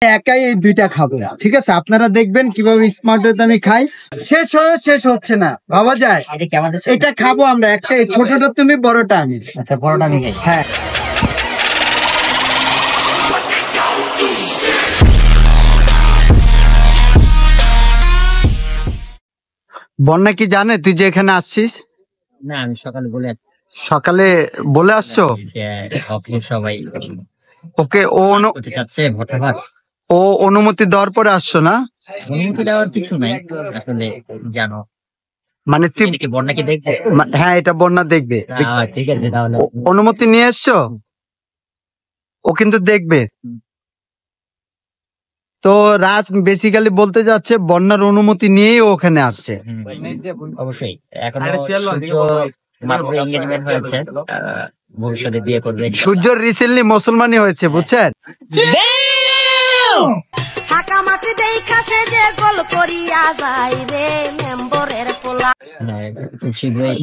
একাই এই দুইটা খাবো, ঠিক আছে? আপনারা দেখবেন কিভাবে স্মার্ট ওয়েতে আমি খাই। শেষ হচ্ছে না, ভাবা যায়। এটা খাবো আমরা, একটা ছোটটা তুমি, বড়টা আমি। আচ্ছা, বড়টা আমি খাই। হ্যাঁ, বন্যা কি জানে তুই যে এখানে আসছিস? না, আমি সকালে বলে আসছো সবাই ওকে? ও অনুমতি দেওয়ার পরে আসছো না? অনুমতি দেওয়ার কিছু নাই আসলে, জানো মানে তুই বন্যা কি দেখবে? হ্যাঁ, এটা বন্যা দেখবে। ঠিক আছে, তাহলে অনুমতি নিয়ে এসছো? ও কিন্তু দেখবে। তো রাজ বেসিক্যালি বলতে যাচ্ছে বন্যার অনুমতি নিয়েই ওখানে আসছে। অবশ্যই। এখন মাত্র এনগেজমেন্ট হয়েছে, ভবিষ্যতে বিয়ে করবে। সূর্য রিসেন্টলি মুসলমানই হয়েছে, বুঝছেন?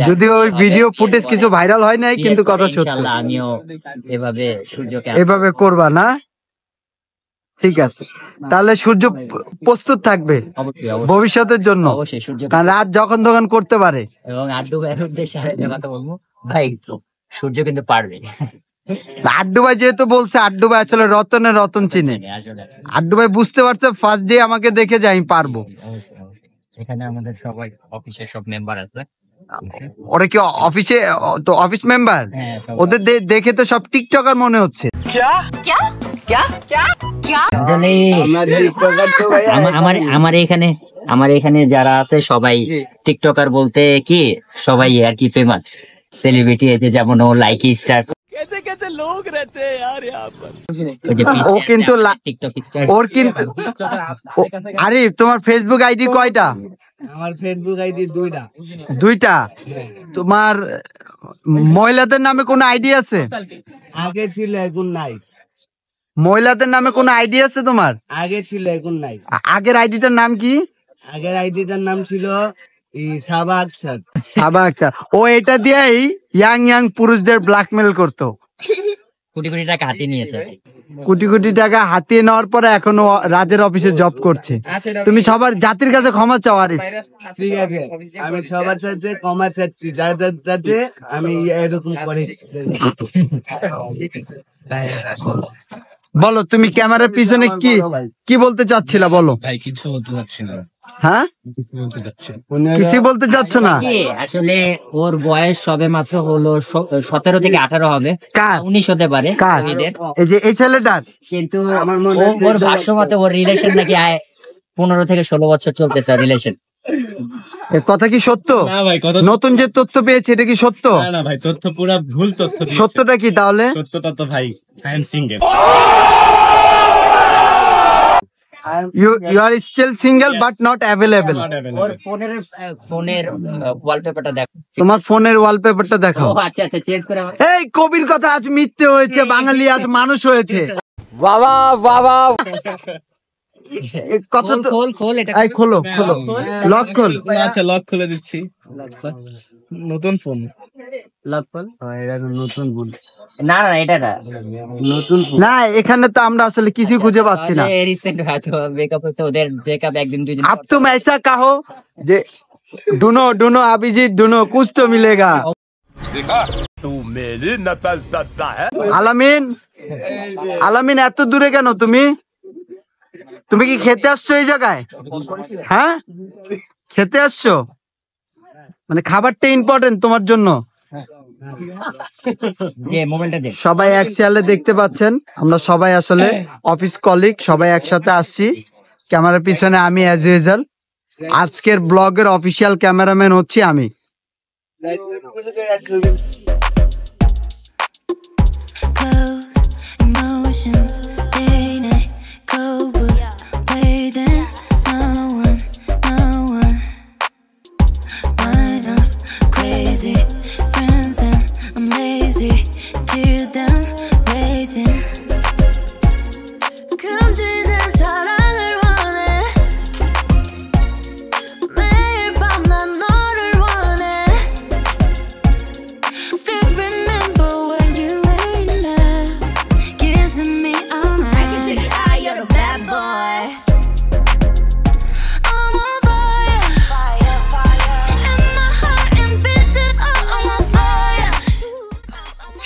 যদিও ওই ভিডিও ফুটেজ কিছু ভাইরাল হয় নাই, কিন্তু কথা সত্য। আমিও সূর্যকে এভাবে করবা না, ঠিক আছে? তাহলে সূর্য প্রস্তুত থাকবে ভবিষ্যতের জন্য, কারণ রাত যখন তখন করতে পারে। এবং আড্ডু ভাইয়ের উদ্দেশ্যে কথা বলবো, ভাই সূর্য কিন্তু পারবে। আড্ডু ভাই যেহেতু বলছে, আড্ডু ভাই আসলে রতনের রতন চিনে। আড্ডু ভাই বুঝতে পারছে ফার্স্ট ডে আমাকে দেখে যে আমি পারবো। এখানে আমাদের সবাই অফিসের সব মেম্বার আছে। ওরা কি অফিসে? তো অফিস মেম্বার, ওদের দেখে তো সব টিকটকার মনে হচ্ছে। আমার এখানে যারা আছে সবাই টিকটকার বলতে কি, সবাই আর কি ফেমাস সেলিব্রিটি। এতে যেমন ও লাইকি স্টার, ও কিন্তু টিকটক স্টার। ওর কিন্তু আরে তোমার ফেসবুক আইডি কয়টা? আমার ফেসবুক আইডি দুইটা। তোমার মহিলাদের নামে কোনো আইডি আছে? আগে ছিল, এখন নাই। মহিলাদের নামে কোনো আইডি আছে তোমার? আগে ছিল, এখন নাই। আগের আইডিটার নাম কি? আগের আইডিটার নাম ছিল সাবা আক্তার। সাবা আক্তার। ও এটা দিয়েই ইয়াং পুরুষদের ব্ল্যাকমেল করতো। কোটি কোটি টাকা হাতিয়ে নিয়েছে। কোটি কোটি টাকা হাতিয়ে নেওয়ার পরে এখনো রাজের অফিসে জব করছে। তুমি সবার জাতির কাছে ক্ষমা চাও আরিফ। ঠিক আছে, আমি সবার সাথে ক্ষমা চাচ্ছি, যাতে আমি এরকম করে। বলো, তুমি ক্যামেরার পিছনে কি বলতে চাচ্ছিলা? বলো। ভাই কিছু বলতে চাচ্ছি না। হ্যাঁ, কিছু বলতে চাচ্ছ না? আসলে ওর বয়স সবে মাত্র হলো 17 থেকে 18 হবে, 19 হতে পারে। এই ছেলেটার কিন্তু ওর ভাষ্য মতে ওর রিলেশন নাকি 15 থেকে 16 বছর চলতেছে রিলেশন। কথা কি সত্য? না ভাই, নতুন যে তথ্য পেয়েছে এটা কি সত্য? না ভাই, তথ্য পুরো ভুল তথ্য। সত্যটা কি তাহলে? সত্যটা তো ভাই I am single. You are still single but not available. ওর ফোনের ওয়ালপেপারটা দেখো। তোমার ফোনের ওয়ালপেপারটা দেখো। আচ্ছা চেঞ্জ করে। এই কবির কথা আজ মিথ্যে হয়েছে, বাঙালি আজ মানুষ হয়েছে। বাবা কত খোল এটা। এই খোলো, লক খোল। আচ্ছা, লক খুলে দিচ্ছি। নতুন ফোন লক খোল। এটা নতুন ফোন না, এটা না, নতুন না। এখানে তো আমরা আসলে কিছু খুঁজে পাচ্ছি না। রিসেন্ট হয়তো ব্রেকআপ হয়েছে ওদের। ব্রেকআপ একদিন দুই দিন। अब तुम ऐसा कहो जे डूनो अभिजीत डूनो कुछ तो मिलेगा। तू मेरी नकल करता है। আলামিন এত দূরে কেন? তুমি কি খেতে আসছো এই জায়গায়? হ্যাঁ, খেতে আসছো মানে খাবারটা ইম্পর্টেন্ট তোমার জন্য। সবাই এক চেয়ারে দেখতে পাচ্ছেন, আমরা সবাই আসলে অফিস কলিগ, সবাই একসাথে আসছি। ক্যামেরার পিছনে আমি অ্যাজ ইউজুয়াল। আজকের ব্লগের অফিসিয়াল ক্যামেরাম্যান হচ্ছি আমি। Still remember when you were in love, kissing me all night.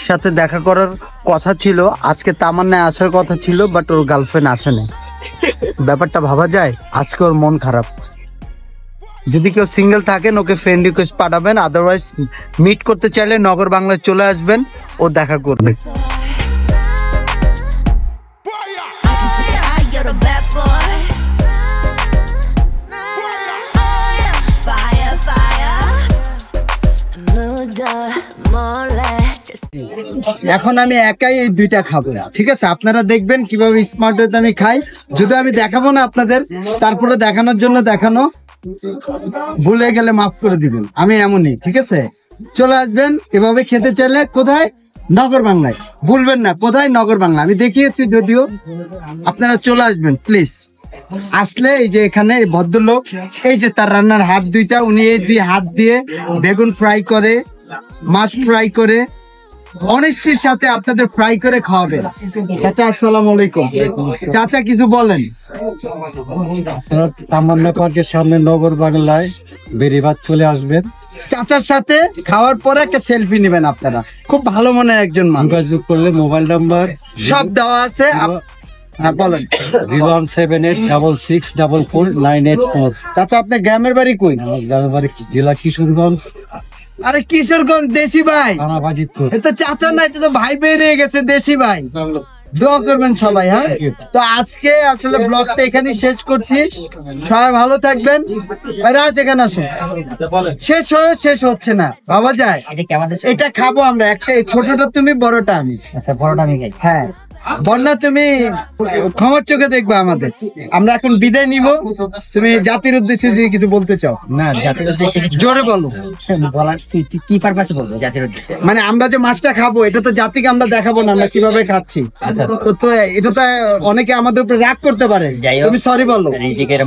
সাথে দেখা করার কথা ছিল, আজকে তামান্নায় আসার কথা ছিল, বাট ওর গার্লফ্রেন্ড আসে না। ব্যাপারটা ভাবা যায়, আজকে ওর মন খারাপ। যদি কেউ সিঙ্গেল থাকেন ওকে ফ্রেন্ড রিকোয়েস্ট পাঠাবেন, আদারওয়াইজ মিট করতে চাইলে নগর বাংলায় চলে আসবেন, ও দেখা করবে। You're the bad boy. Fire, fire. এখন আমি একাই এই দুইটা খাবো, ঠিক আছে? আপনারা দেখবেন কিভাবে স্মার্ট ওয়েতে আমি খাই। যদি আমি দেখাবো না আপনাদের, তারপরে দেখানোর জন্য দেখানো, ভুলে গেলে মাফ করে দিবেন, আমি এমনই, ঠিক আছে? চলে আসবেন এভাবে খেতে চাইলে। কোথায়? নগর বাংলায়। ভুলবেন না, কোথায়? নগর বাংলা। আমি দেখিয়েছি যদিও, আপনারা চলে আসবেন প্লিজ। আসলে এই যে এখানে এই ভদ্রলোক, এই যে তার রান্নার হাত দুইটা, উনি এই দুই হাত দিয়ে বেগুন ফ্রাই করে, মাছ ফ্রাই করে, অনেস্টির সাথে আপনাদের ফ্রাই করে খাওয়াবেন। চাচা আসসালামু আলাইকুম। চাচা কিছু বলেন। তামান্না পার্কের সামনে নগর বাংলায় বেরিবাদ চলে আসবেন। চাচার সাথে খাওয়ার পরে একটা সেলফি নেবেন আপনারা। খুব ভালো মনের একজন মানুষ। যোগাযোগ করলে মোবাইল নাম্বার সব দেওয়া আছে। হ্যাঁ বলেন। 01786644984। চাচা আপনার গ্রামের বাড়ি কই? আমার গ্রামের বাড়ি জেলা কিশোরগঞ্জ, আরে কিশোরগঞ্জ, দেশি ভাই। থানা বাজিতপুর। এটা চাচা না, এটা তো ভাই বেরিয়ে গেছে, দেশি ভাই। দোয়া করবেন সবাই। হ্যাঁ, তো আজকে আসলে ব্লগটা এখানেই শেষ করছি। সবাই ভালো থাকবেন। রাজ এখানে আসো। শেষ হচ্ছে না, ভাবা যায়। এটা কি আমাদের? এটা খাবো আমরা, একটা ছোটটা তুমি, বড়টা আমি। আচ্ছা, বড়টা আমি খাই। হ্যাঁ, বন্যা তুমি ক্ষমার চোখে দেখবে আমাদের। আমরা এখন বিদায় নিব। তুমি জাতির উদ্দেশ্যে যদি কিছু বলতে চাও। না, জাতির উদ্দেশ্যে কিছু জোরে বলো। বলার কি পারপাসে বলবো জাতির উদ্দেশ্যে? মানে আমরা যে মাছটা খাবো, এটা তো জাতিকে আমরা দেখাবো না আমরা কিভাবে খাচ্ছি। আচ্ছা, তো এটা তো অনেকে আমাদের উপরে রাগ করতে পারে। যাই হোক, তুমি সরি বলো। রিজিকের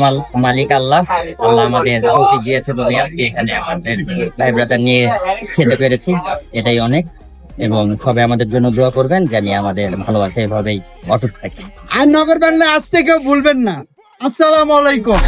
মালিক আল্লাহ। আল্লাহ আমাদের তৌফিক দিয়েছে বলে আজকে এখানে আমাদের ভাই ব্রাদার নিয়ে খেতে পেরেছি, এটাই অনেক। এবং সবাই আমাদের জন্য দোয়া করবেন, জানি আমাদের ভালোবাসা এভাবেই অটুট থাকে। আর নগর বাংলা আসতে কেউ ভুলবেন না। আসসালামু আলাইকুম।